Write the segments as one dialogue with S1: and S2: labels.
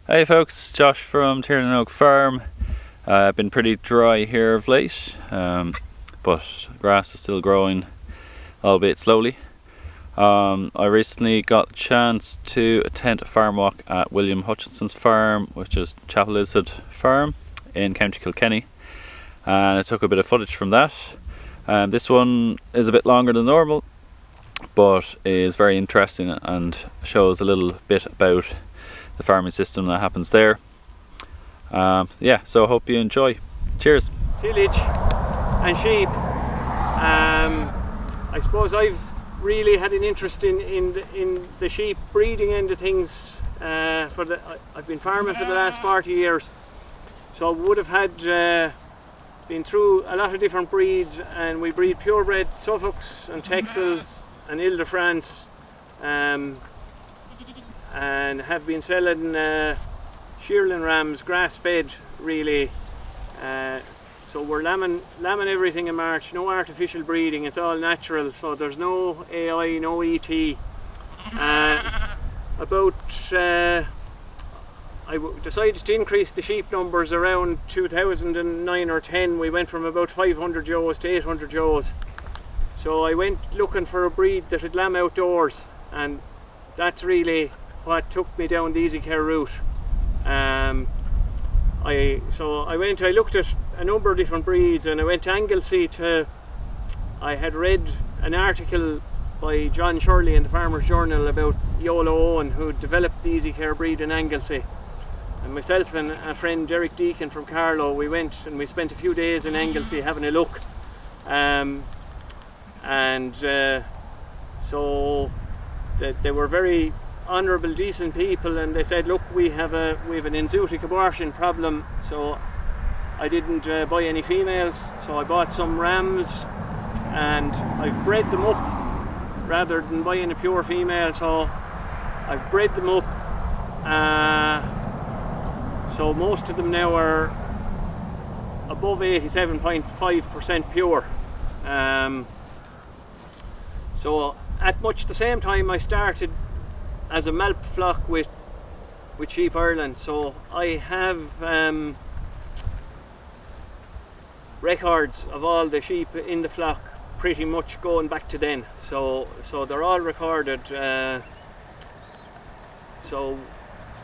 S1: Hey folks, Josh from Chapelizod Farm. Been pretty dry here of late, but grass is still growing, albeit slowly. I recently got a chance to attend a farm walk at William Hutchinson's farm, which is Chapelizod Farm in County Kilkenny, and I took a bit of footage from that. This one is a bit longer than normal, but is very interesting and shows a little bit about the farming system that happens there. Yeah, so I hope you enjoy. Cheers.
S2: Tillage and sheep. I suppose I've really had an interest in the sheep breeding end of things. I've been farming for the last 40 years, so I would have had been through a lot of different breeds, and we breed purebred Suffolks and Texels and Île-de-France, and have been selling shearling rams, grass-fed really. So we're lambing everything in March, no artificial breeding, it's all natural, so there's no AI, no ET. I decided to increase the sheep numbers around 2009 or 10. We went from about 500 Joes to 800 Joes. So I went looking for a breed that would lamb outdoors, and that's really what took me down the EasyCare route. I looked at a number of different breeds, and I went to Anglesey I had read an article by John Shirley in the Farmer's Journal about Yolo Owen, who developed the EasyCare breed in Anglesey. And myself and a friend, Derek Deacon from Carlow, we went and we spent a few days in Anglesey having a look. So they were very honourable, decent people, and they said, look, we have an enzootic abortion problem, so I didn't buy any females, so I bought some rams and I've bred them up rather than buying a pure female. So I've bred them up, so most of them now are above 87.5% pure. So at much the same time I started as a malp flock with Sheep Ireland, so I have records of all the sheep in the flock pretty much going back to then, so they're all recorded. So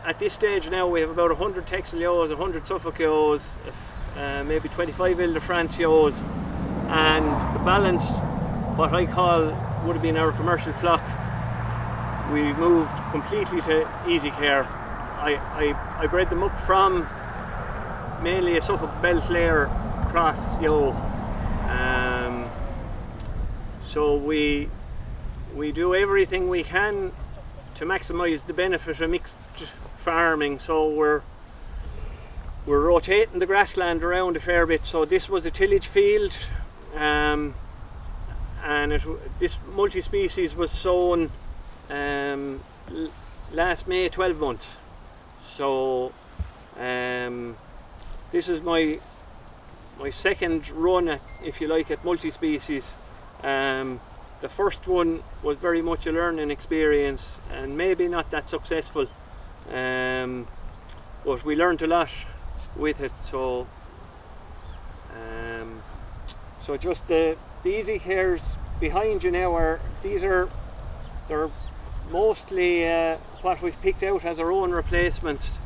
S2: at this stage now we have about 100 Texel ewes, 100 Suffolk ewes, maybe 25 Île-de-France ewes, and the balance, what I call would have been our commercial flock, we moved completely to EasyCare. I bred them up from mainly a Suffolk Belflare cross ewe. So we do everything we can to maximise the benefit of mixed farming. So we're rotating the grassland around a fair bit. So this was a tillage field, and this multi-species was sown last May, 12 months. So this is my second run at, if you like, at multi-species. The first one was very much a learning experience and maybe not that successful, but we learned a lot with it. So just the EasyCares behind you now they're mostly what we've picked out as our own replacements.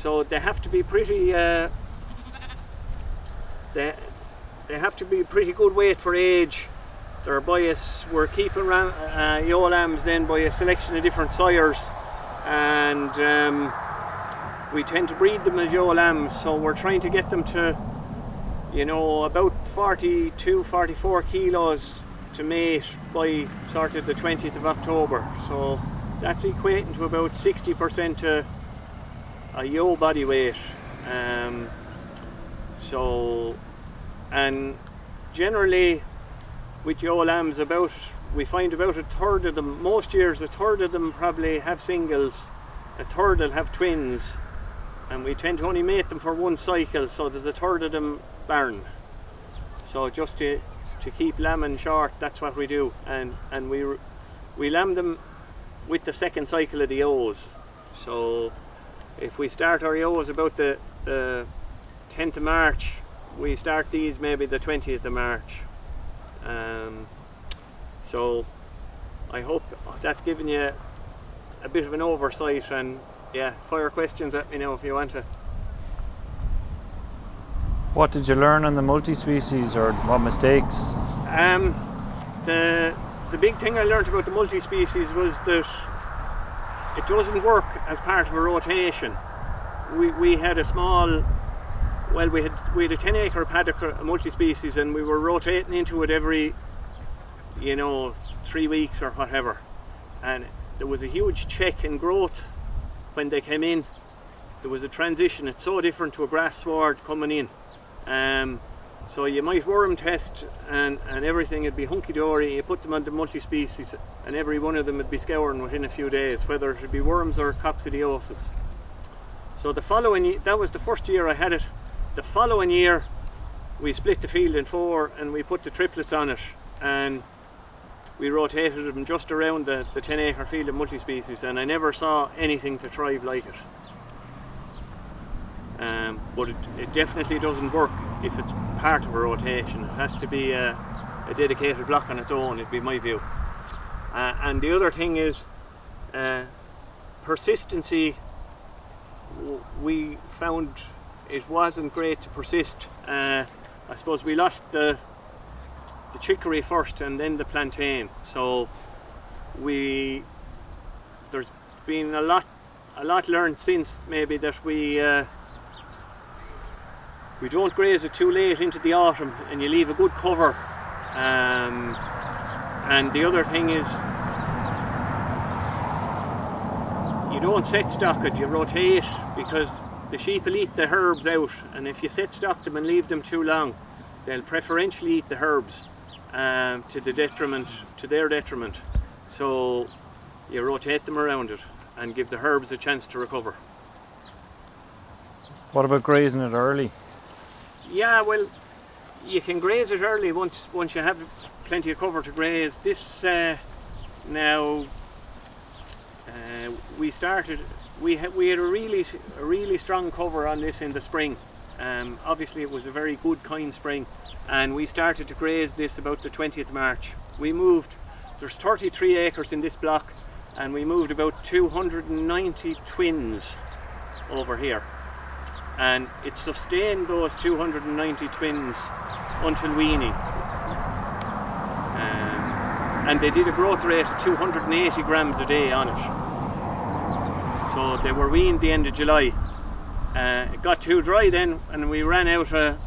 S2: So they have to be pretty they have to be pretty good weight for age. They're we're keeping ewe lambs then by a selection of different sires, and we tend to breed them as ewe lambs, so we're trying to get them to, about 42-44 kilos to mate by sort of the 20th of October. So that's equating to about 60% to a ewe body weight. And generally with ewe lambs, we find about a third of them, most years a third of them probably have singles, a third will have twins, and we tend to only mate them for one cycle, so there's a third of them barren. So just to keep lambing short, that's what we do, and we lamb them with the second cycle of the ewes. So if we start our ewes about the 10th of March, we start these maybe the 20th of March. So I hope that's given you a bit of an oversight, and yeah, fire questions at me now if you want to.
S3: What did you learn on the multi-species, or what mistakes?
S2: The big thing I learned about the multi-species was that it doesn't work as part of a rotation. We had a small, well, we had a 10-acre paddock, a multi-species, and we were rotating into it every, 3 weeks or whatever. And there was a huge check in growth when they came in. There was a transition. It's so different to a grass sward coming in. So you might worm test and everything would be hunky-dory. You put them on the multi-species and every one of them would be scouring within a few days, whether it would be worms or coccidiosis. So the following year, that was the first year I had it. The following year we split the field in 4 and we put the triplets on it, and we rotated them just around the 10-acre field of multi-species, and I never saw anything to thrive like it. But it definitely doesn't work if it's part of a rotation. It has to be a dedicated block on its own, it'd be my view. And the other thing is persistency. We found it wasn't great to persist. I suppose we lost the chicory first and then the plantain. So there's been a lot learned since, maybe, that we don't graze it too late into the autumn, and you leave a good cover. And the other thing is, you don't set stock it, you rotate, because the sheep will eat the herbs out, and if you set stock them and leave them too long, they'll preferentially eat the herbs to their detriment. So you rotate them around it and give the herbs a chance to recover.
S3: What about grazing it early?
S2: Yeah, well, you can graze it early once you have plenty of cover to graze. This now we had a really strong cover on this in the spring. Obviously it was a very good, kind spring, and we started to graze this about the 20th of March. We moved, there's 33 acres in this block, and we moved about 290 twins over here, and it sustained those 290 twins until weaning, and they did a growth rate of 280 grams a day on it. So they were weaned the end of July. It got too dry then, and we ran out of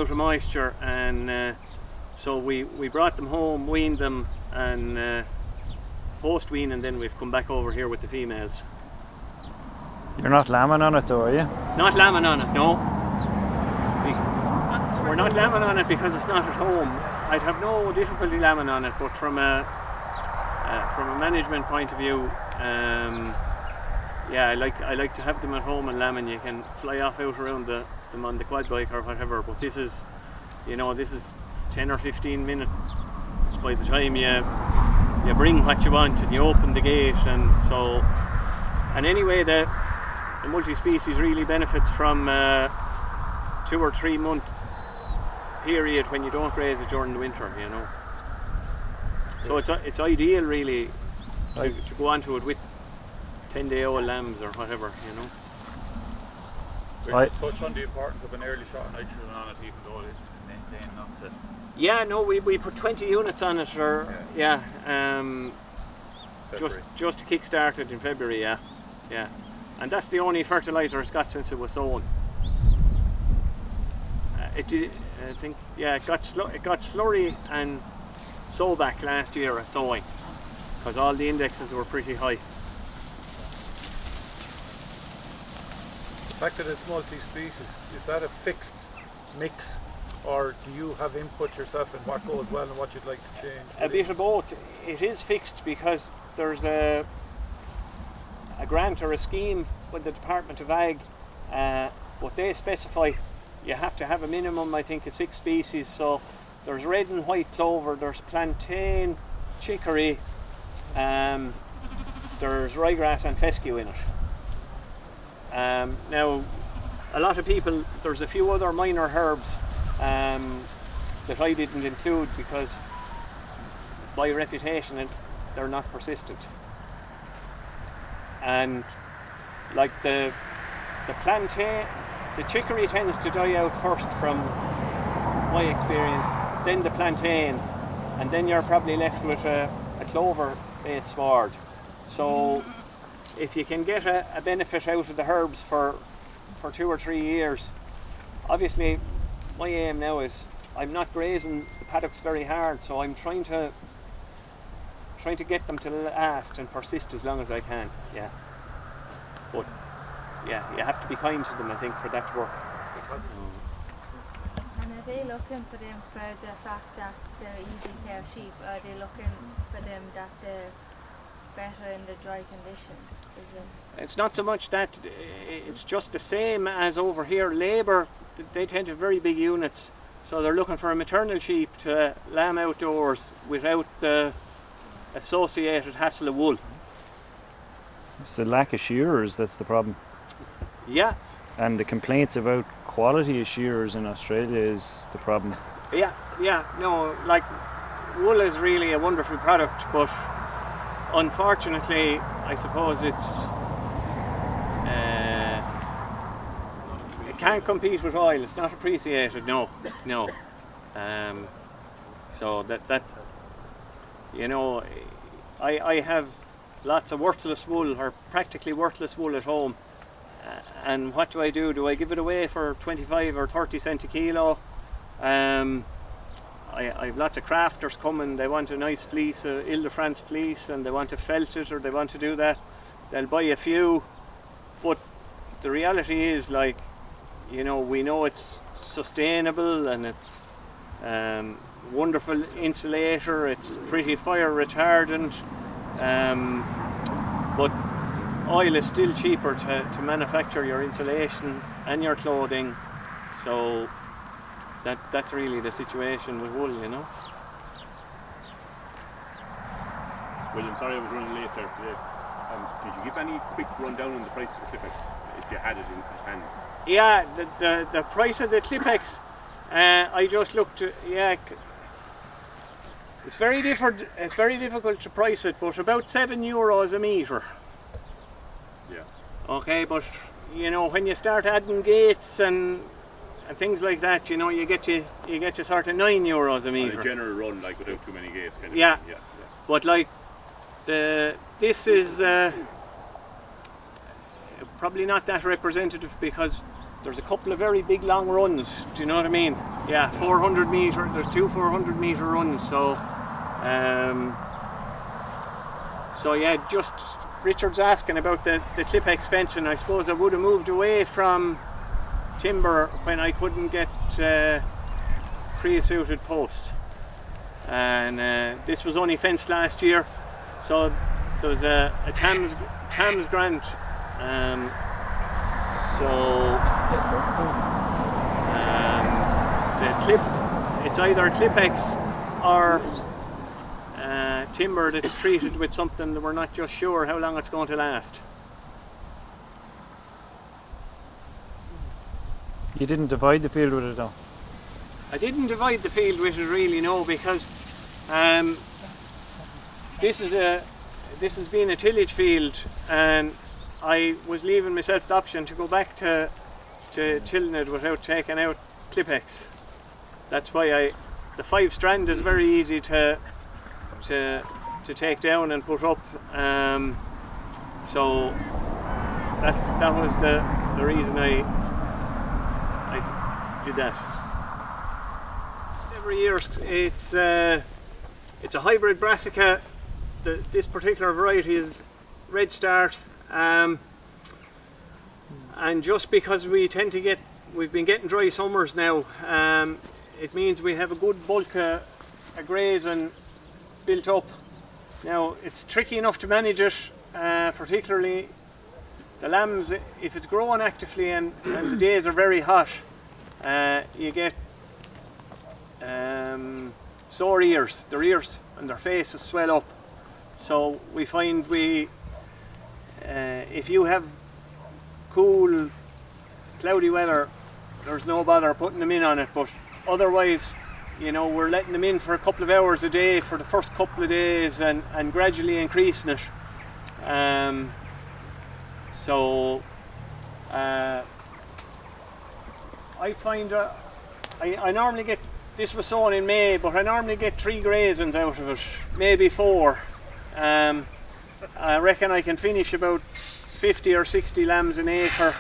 S2: moisture, and so we brought them home, weaned them, and post wean, and then we've come back over here with the females.
S3: You're not lambing on it though, are you? Not
S2: lambing on it, no. We're not lambing on it because it's not at home. I'd have no difficulty lambing on it, but from a management point of view, yeah, I like to have them at home and lambing. You can fly off out around them on the quad bike or whatever, but this is 10 or 15 minutes by the time you bring what you want and you open the gate, and so, and anyway, the multi-species really benefits from 2 or 3 month period when you don't graze it during the winter, So it's ideal really to go onto it with 10-day-old lambs or whatever,
S1: We just touch on the importance of an early shot of nitrogen on it, even though it's maintained not to.
S2: Yeah, no, we put 20 units on it, or just to kick-start it in February, yeah, and that's the only fertiliser it's got since it was sown. It got slurry and sowback last year at sowing, because all the indexes were pretty high.
S4: The fact that it's multi-species, is that a fixed mix, or do you have input yourself in what goes well and what you'd like to change?
S2: A bit of both. It is fixed because there's a grant or a scheme with the Department of Ag, but they specify you have to have a minimum, I think, of 6 species. So there's red and white clover, there's plantain, chicory, there's ryegrass and fescue in it. Now, a lot of people, there's a few other minor herbs that I didn't include because by reputation they're not persistent. And like the plantain, the chicory tends to die out first from my experience, then the plantain, and then you're probably left with a clover-based sward. So if you can get a benefit out of the herbs for 2 or 3 years, obviously my aim now is I'm not grazing the paddocks very hard, so I'm trying to get them to last and persist as long as I can. Yeah, but yeah, you have to be kind to them, I think, for that to work.
S5: And are they looking for them for the fact that they're EasyCare sheep? Are they looking for them that they're better in the dry conditions?
S2: It's not so much that, it's just the same as over here. Labour, they tend to have very big units, so they're looking for a maternal sheep to lamb outdoors without the associated hassle of wool.
S3: It's the lack of shearers that's the problem.
S2: Yeah.
S3: And the complaints about quality of shearers in Australia is the problem.
S2: Yeah, no, like wool is really a wonderful product, but unfortunately I suppose it can't compete with oil. It's not appreciated, no. So that you know, I have lots of worthless wool, or practically worthless wool at home, and what do? Do I give it away for 25 or 30 cents a kilo? I've lots of crafters coming, they want a nice fleece, a Île-de-France fleece, and they want to felt it, or they want to do that. They'll buy a few, but the reality is, like, you know, we know it's sustainable and it's wonderful insulator, it's pretty fire retardant, but oil is still cheaper to manufacture your insulation and your clothing, so that's really the situation with wool, you know.
S6: William, sorry I was running late there today. Did you give any quick rundown on the price of the Clipex, if you had it in hand?
S2: Yeah, the price of the Clipex, I just looked, yeah, it's very difficult to price it, but about €7 a metre.
S6: Yeah.
S2: Okay, but you know, when you start adding gates and things like that, you know, you get you sort of €9 a metre.
S6: On a general run, like without too many gates, kind of.
S2: Yeah.
S6: Yeah.
S2: But like this is probably not that representative, because there's a couple of very big long runs. Do you know what I mean? Yeah, 400 metre. There's 2 400 metre runs. So, so yeah, just Richard's asking about the Clipex fencing. I suppose I would have moved away from timber when I couldn't get pre-suited posts, and this was only fenced last year, so there was a TAMS grant, it's either Clipex or timber that's treated with something that we're not just sure how long it's going to last.
S3: You didn't divide the field with it though?
S2: I didn't divide the field with it, really, no, because this has been a tillage field, and I was leaving myself the option to go back to tilling it without taking out Clipex. That's why the 5 strand is very easy to take down and put up. So that was the reason I did that. Every year it's a hybrid brassica. This particular variety is Red Start, and just because we've been getting dry summers now, it means we have a good bulk of grazing built up. Now it's tricky enough to manage it, particularly the lambs. If it's growing actively and the days are very hot, you get sore ears. Their ears and their faces swell up. So we find we if you have cool, cloudy weather, there's no bother putting them in on it, but otherwise, you know, we're letting them in for a couple of hours a day for the first couple of days and gradually increasing it. I find I normally get, this was sown in May, but I normally get 3 grazings out of it, maybe 4. I reckon I can finish about 50 or 60 lambs an acre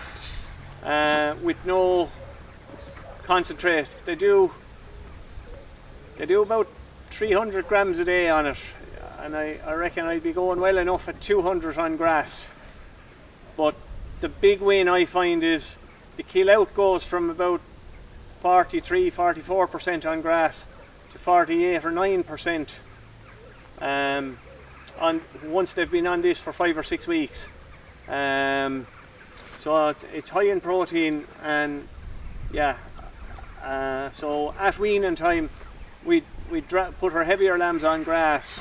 S2: with no concentrate. They do about 300 grams a day on it, and I reckon I'd be going well enough at 200 on grass. But the big win I find is the kill out goes from about 43–44% on grass to 48 or 9% on once they've been on this for 5 or 6 weeks. So it's high in protein, and yeah. So at weaning time, we'd put our heavier lambs on grass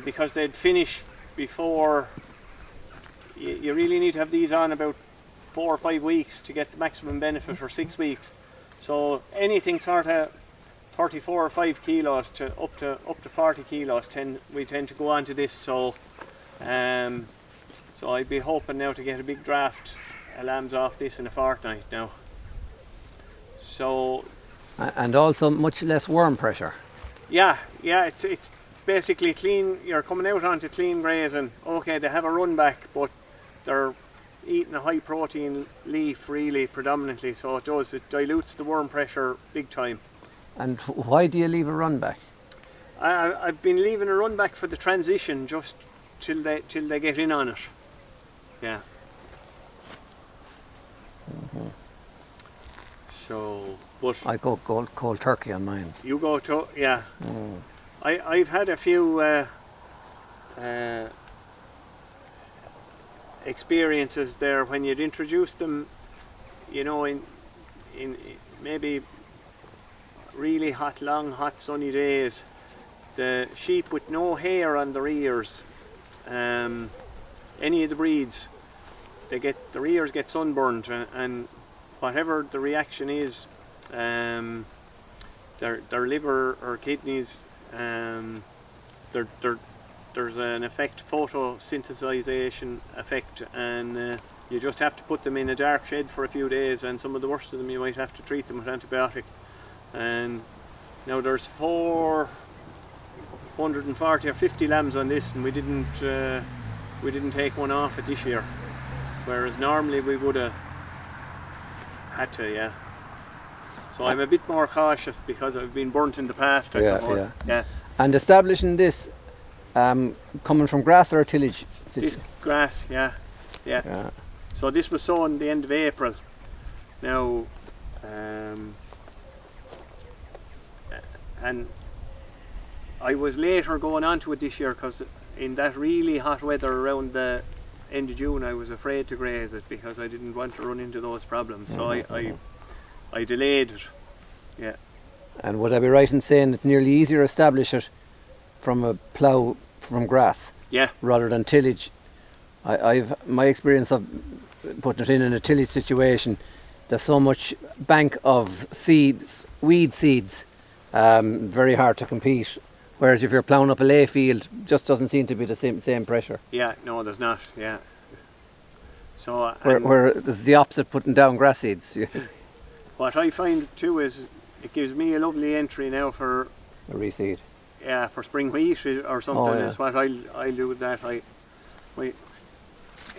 S2: because they'd finish before. You really need to have these on about 4 or 5 weeks to get the maximum benefit, or 6 weeks. So anything sort of 34 or 5 kilos to up to 40 kilos, we tend to go on to this. So so I'd be hoping now to get a big draft of lambs off this in a fortnight now. So,
S7: and also much less worm pressure.
S2: Yeah, it's basically clean. You're coming out onto clean grazing. Okay, they have a run back, but they're eating a high protein leaf really predominantly, so it dilutes the worm pressure big time.
S7: And why do you leave a run back?
S2: I've been leaving a run back for the transition, just till they get in on it. Yeah.
S7: Mm-hmm.
S2: So, but
S7: I go cold turkey on mine.
S2: You go to, yeah.
S7: Mm.
S2: I've had a few experiences there when you'd introduce them, you know, in maybe really long hot sunny days. The sheep with no hair on their ears, any of the breeds, their ears get sunburned, and whatever the reaction is, their liver or kidneys, there's an effect, photosynthesization effect, and you just have to put them in a dark shed for a few days, and some of the worst of them you might have to treat them with antibiotic. And now there's 440 or 50 lambs on this, and we didn't take one off it this year, whereas normally we would have had to, yeah. So I'm a bit more cautious because I've been burnt in the past, I suppose. Yeah.
S7: And establishing this, coming from grass or tillage?
S2: This grass, yeah. So this was sown the end of April. Now, and I was later going on to it this year because in that really hot weather around the end of June I was afraid to graze it because I didn't want to run into those problems. So I delayed it. Yeah.
S7: And would I be right in saying it's nearly easier to establish it from a plough from grass?
S2: Yeah.
S7: Rather than tillage. I've my experience of putting it in a tillage situation, there's so much bank of seeds, weed seeds, very hard to compete. Whereas if you're ploughing up a lay field, just doesn't seem to be the same pressure.
S2: Yeah, no, there's not. Yeah. So
S7: where there's the opposite, putting down grass seeds.
S2: What I find too is it gives me a lovely entry now for
S7: a reseed.
S2: Yeah, for spring wheat or something.
S7: Oh, yeah.
S2: Is what I'll do with that.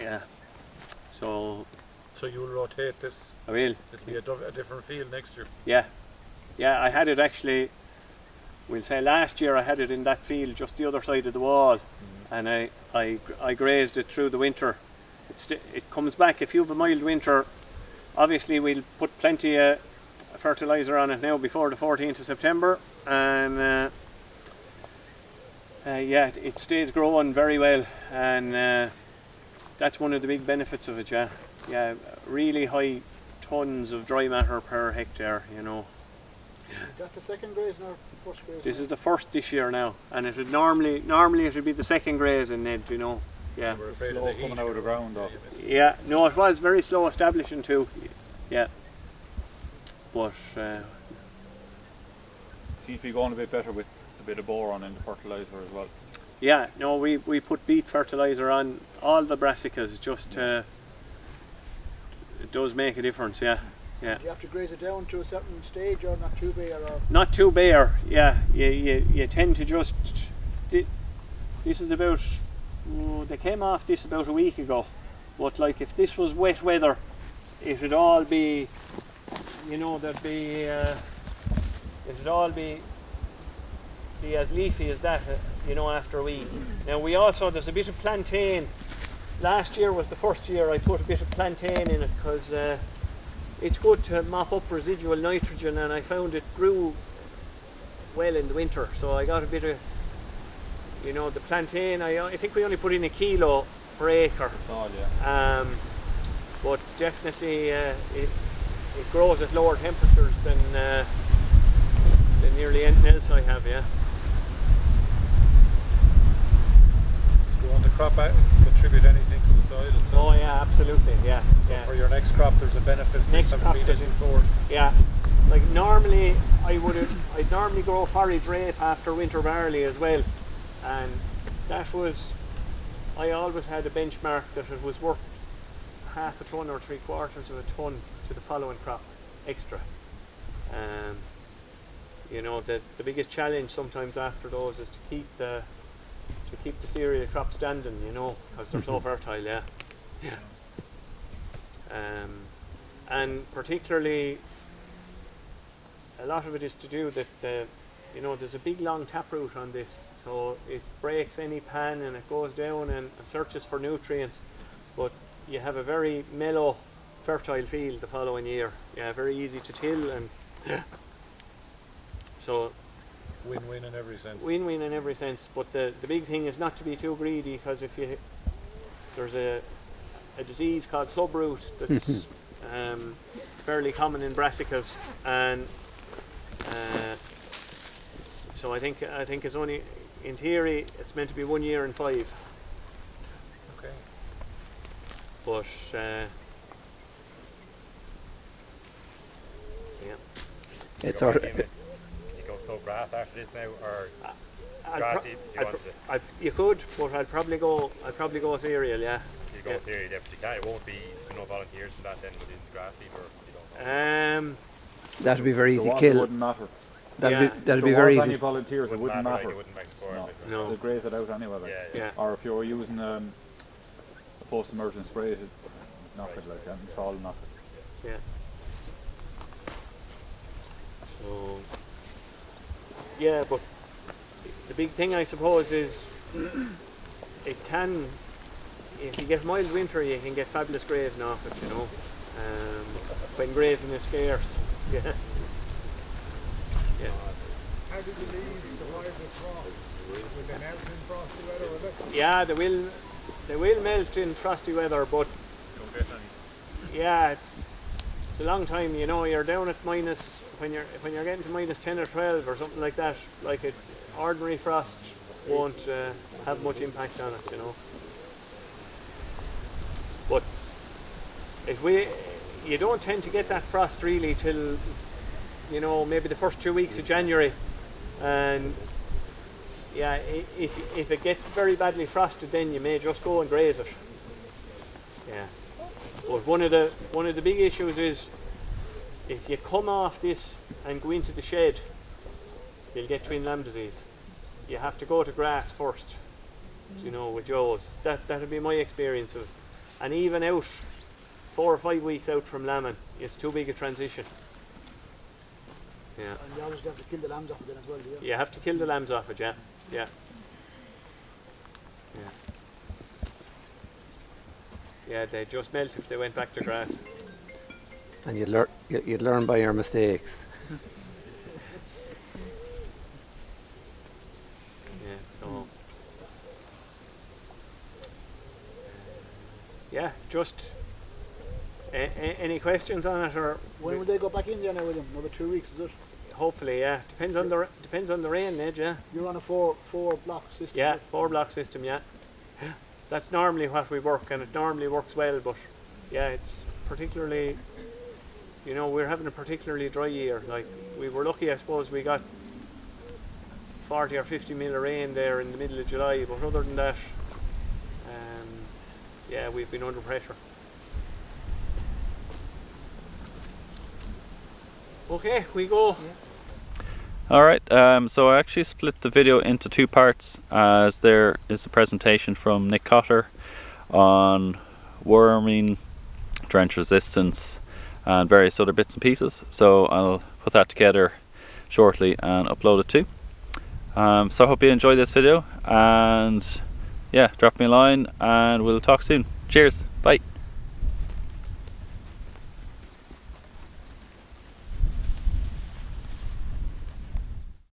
S2: Yeah. So
S4: you'll rotate this.
S2: I will.
S4: It'll be a different field next year.
S2: Yeah. Yeah, I had it actually. We'll say last year I had it in that field just the other side of the wall, and I grazed it through the winter. It comes back if you have a mild winter. Obviously we'll put plenty of fertiliser on it now before the 14th of September, and yeah, it stays growing very well, and that's one of the big benefits of it. Yeah, really high tons of dry matter per hectare, you know.
S8: Is that the second grazing or first grazing?
S2: This is the first this year now, and it would normally it would be the second grazing, Ned, you know. Yeah.
S4: We're afraid
S9: Slow
S4: of the heat.
S9: coming out of the ground though.
S2: Yeah, no, it was very slow establishing too. Yeah. But
S9: Seems to be going a bit better with a bit of boron in the fertiliser as well.
S2: yeah, no, we put beet fertiliser on all the brassicas just it does make a difference, yeah. Yeah.
S8: Do you have to graze it down to a certain stage or not too bare or?
S2: Not too bare, yeah. You tend to just this is about they came off this about a week ago. But like if this was wet weather, it'd all be, you know, there'd be it'd all be as leafy as that, you know, after a week. Now we also, there's a bit of plantain. Last year was the first year I put a bit of plantain in it because it's good to mop up residual nitrogen, and I found it grew well in the winter. So I got a bit of, you know, the plantain. I think we only put in 1 kilo per acre.
S9: That's all, yeah.
S2: But definitely it grows at lower temperatures than nearly anything else I have, yeah.
S4: Do you want the crop out contribute anything to the soil itself?
S2: Oh yeah, absolutely, yeah.
S4: So
S2: yeah.
S4: for your next crop there's a benefit
S2: Next
S4: just
S2: crop
S4: having been
S2: there's-
S4: in forward.
S2: Yeah, like normally I'd normally grow forage rape after winter barley as well, and that was, I always had a benchmark that it was worth half a ton or 3/4 of a ton to the following crop extra. You know, the biggest challenge sometimes after those is to keep the cereal crop standing, you know, because they're so fertile, yeah. Yeah. And particularly a lot of it is to do that you know, there's a big long taproot on this, so it breaks any pan and it goes down and searches for nutrients, but you have a very mellow fertile field the following year. Yeah, very easy to till, and so
S4: Win-win in every sense.
S2: win-win in every sense. But the big thing is not to be too greedy, because if there's a disease called clubroot that's fairly common in brassicas, and so I think it's only, in theory, it's meant to be 1 year and 5.
S4: Okay.
S2: But
S7: It's
S6: You
S7: sort of,
S6: go sow grass after this now, or
S2: I'll
S6: grassy?
S2: pro- I'll pro- you could, but I'd probably go cereal, yeah.
S6: You go
S2: yeah.
S6: cereal, definitely can. It won't be no volunteers for that then within the grass leaf, or you don't know.
S7: that'd be very easy
S9: The
S7: kill.
S9: wouldn't matter.
S2: Yeah.
S7: That'd
S9: If
S7: be
S9: there
S7: very
S9: was any
S7: easy.
S9: volunteers, it wouldn't matter.
S6: Like, it wouldn't make score.
S9: No.
S6: Like,
S2: No.
S9: They'll graze it out anyway. Like.
S6: yeah.
S2: Yeah.
S9: Or if you were using a post-emergent spray, it'd knock it like that. It's all knock it.
S2: Yeah. So, yeah, but the big thing, I suppose, is it can, if you get mild winter, you can get fabulous grazing off it, you know, when grazing is scarce. Yeah. Yeah.
S8: How did the leaves survive the frost? Will they melt in frosty weather, will they?
S2: Yeah, they will melt in frosty weather, but
S6: Don't get any.
S2: yeah, it's a long time, you know. You're down at minus, when you're getting to minus 10 or 12 or something like that, like it, ordinary frost won't have much impact on it, you know. But you don't tend to get that frost really till, you know, maybe the first 2 weeks of January, and yeah, if it gets very badly frosted, then you may just go and graze it. Yeah. But one of the big issues is, if you come off this and go into the shed, you'll get twin lamb disease. You have to go to grass first, you know, with Joe's. That'll be my experience of it. And even out 4 or 5 weeks out from lambing, it's too big a transition. Yeah.
S8: And you obviously have to kill the lambs off it then as well, do you?
S2: You have to kill the lambs off it, yeah. Yeah. Yeah. Yeah, they just melt if they went back to grass.
S7: And you'd learn by your mistakes.
S2: Yeah, so yeah, just any questions on it, or
S8: When will they go back in there now, William? Another 2 weeks, is it?
S2: hopefully, yeah. Depends on the rain, Ned, yeah.
S8: You're on a four block system.
S2: Yeah,
S8: right?
S2: 4 block system, yeah. that's normally what we work, and it normally works well. But yeah, it's particularly, you know, we're having a particularly dry year. Like, we were lucky, I suppose, we got 40 or 50 mil of rain there in the middle of July, but other than that, yeah, we've been under pressure. Okay, we go.
S1: Alright, so I actually split the video into two parts, as there is a presentation from Nick Cotter on worming, drench resistance and various other bits and pieces. So I'll put that together shortly and upload it too. So I hope you enjoyed this video, and yeah, drop me a line and we'll talk soon. Cheers, bye.